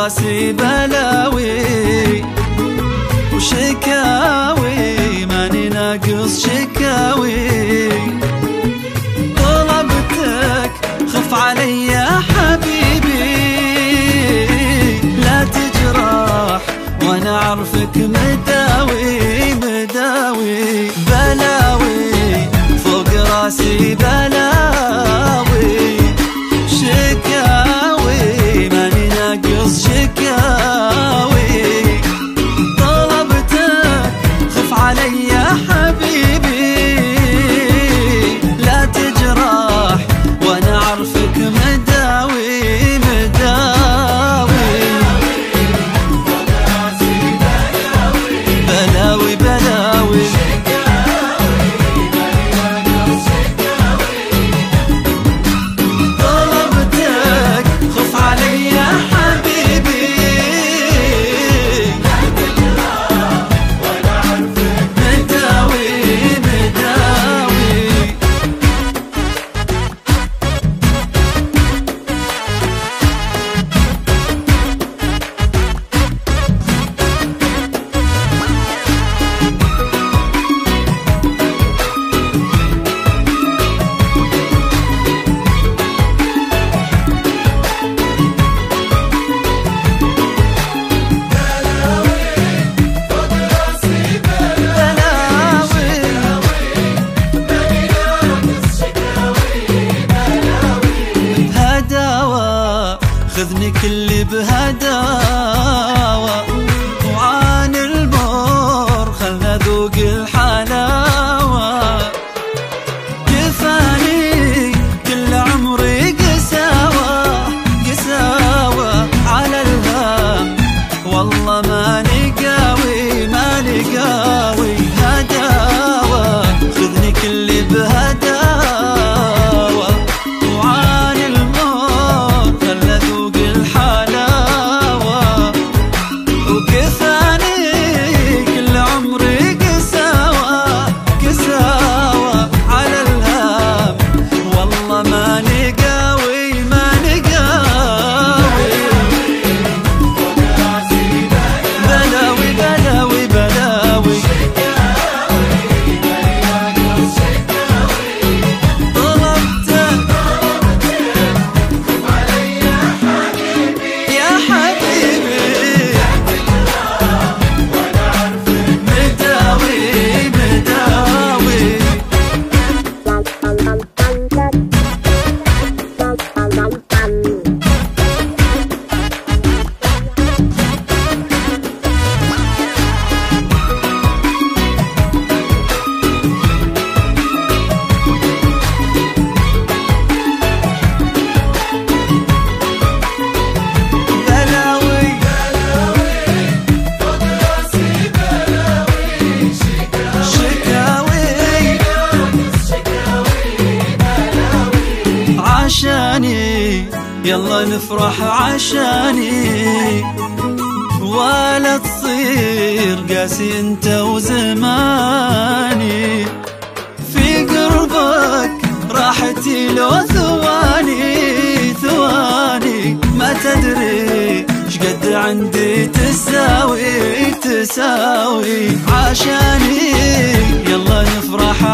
راسي بلاوي وشكاوي، ماني ناقص شكاوي. طلبتك خف علي يا حبيبي، لا تجرح وانا اعرفك مداوي مداوي. بلاوي فوق راسي بلاوي، شكاوي ماني ناقص شكاوي. طلبتك خف علي يا حبيبي، لا تجرح وانا اعرفك مداوي مداوي. بلاوي بلاوي خذني كل بهداوة، وعان المر خلنا ذوق الحلاوة. كفاني كل عمري قساوة قساوة على الهام، والله ماني قاوي ماني قاوي. هداوة خذني كل بهداوة، وعان المر خلنا ذوق الحلاوة. وكفاني كل عمري قساوة قساوة على الهام، والله ماني قاوي ماني قاوي. بلاوي بلاوي بلاوي عشاني، يلا نفرح عشاني، ولا تصير قاسي انت وزماني. في قربك راحتي لو ثواني ثواني، ما تدري شقد عندي تساوي تساوي. عشاني يلا نفرح